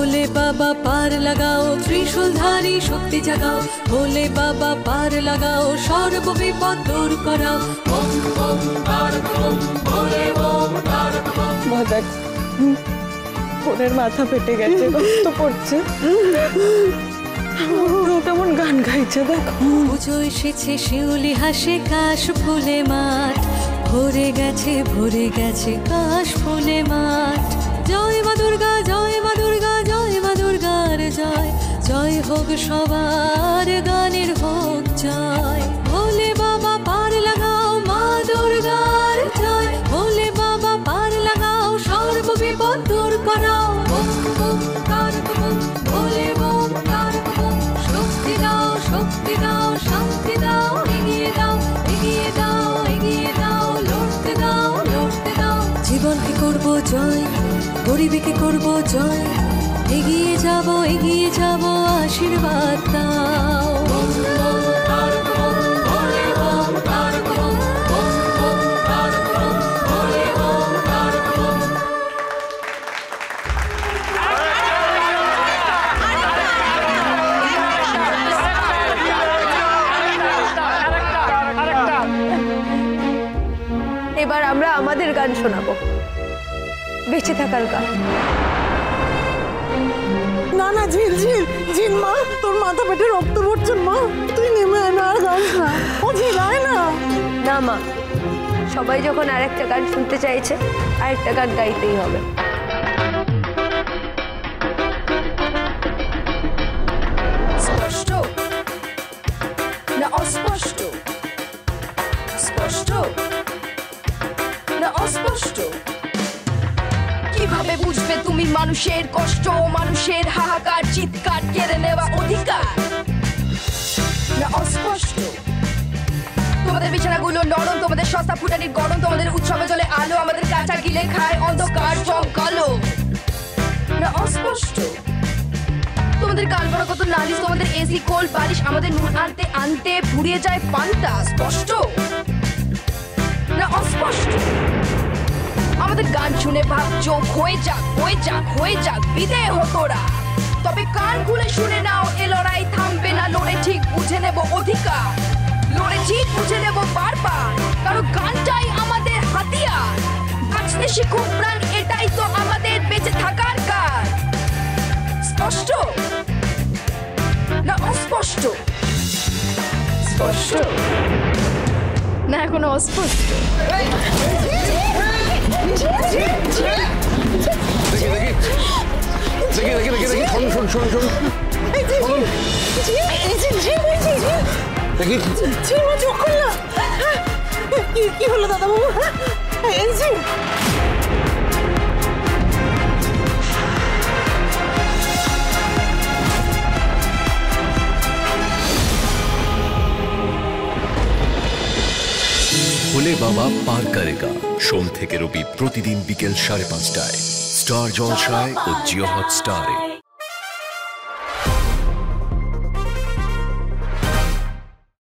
ভোলে বাবা পার লাগাও, ত্রিশূলধারী শক্তি জাগাও, ভোলে বাবা পার লাগাও, সর্ব বিপদ দূর করাও। ওম ওম তারক ওম, ভোলে ওম তারক ওম। মা দেখ, বোনের মাথা ফেটে গেছে, রক্ত পড়ছে, কেমন গান গাইছে দেখো। পুজো এসেছে, শিউলি হাসে, কাশ ফুলে মাঠ ভরে গেছে কাশ ফুলে মাঠ। জয় মা দুর্গা, জয় মা দুর্গা, জয় মা দুর্গার জয়, জয় হোক সবার, গানের হোক জয়। ভোলে বাবা পার লাগাও, মা দুর্গার জয়, ভোলে বাবা পার লাগাও, সর্ব বিপদ দূর করাও। ওম ওম তারক ওম, ভোলে ওম তারক ওম। শক্তি দাও, শক্তি দাও, শান্তি দাও, এগিয়ে দাও, এগিয়ে দাও, এগিয়ে দাও, লড়তে দাও, লড়তে দাও। জীবনকে করব জয়, গরিবীকে করব জয়, এগিয়ে যাব, এগিয়ে যাব, আশীর্বাদ দাও। ওম ওম তারক ওম, ভোলে ওম তারক ওম, ওম ওম তারক ওম, ভোলে ওম তারক ওম। এবার আমরা আমাদের গান শোনাবো, বেঁচে থাকার গান। না না ঝিল ঝিল ঝিল, মা তোর মাথা পেটে রক্ত পড়ছে মা, তুই নেমে আয় না, আর গান না, ও ঝিল আয় না। না মা, সবাই যখন আরেকটা গান শুনতে চাইছে, আরেকটা গান গাইতেই হবে। স্পষ্ট না অস্পষ্ট, স্পষ্ট না অস্পষ্ট, কিভাবে বুঝবে তুমি মানুষের কষ্ট, মানুষের হাহাকার, চিৎকার, কেড়ে নেওয়া অধিকার? না অস্পষ্ট, তোমাদের বিছানাগুলো নরম, তোমাদের সস্তা ফুটানির গরম, তোমাদের উৎসবে চলে আলো, আমাদের কাঁচা গিলে খায় অন্ধকার জঙ্কালো। না অস্পষ্ট, তোমাদের গান করা কত নালিশ, তোমাদের এসি কোল বালিশ, আমাদের নুন আনতে আনতে ফুরিয়ে যায় পান্তা। স্পষ্ট না অস্পষ্ট, আমাদের গান শুনে ভাবছো হয়ে যাক হয়ে যাক হয়ে যাক বিদেয় হতোরা, তবে কান খুলে শুনে নাও, এ লড়াই থামবে না, লড়ে ঠিক বুঝে নেব অধিকার, লড়ে ঠিক বুঝে নেব বারবার, কারণ গানটাই আমাদের হাতিয়ার। বাঁচতে শিখুক প্রাণ, এটাই তো আমাদের বেঁচে থাকার কাজ। স্পষ্ট না অস্পষ্ট, স্পষ্ট না এখনো অস্পষ্ট? কি হলো দাদা বাবু? ভোলে বাবা পার করেগা, সোম থেকে রবি প্রতিদিন বিকেল 5:30টায় স্টার জলসায় ও জিও হটস্টারে।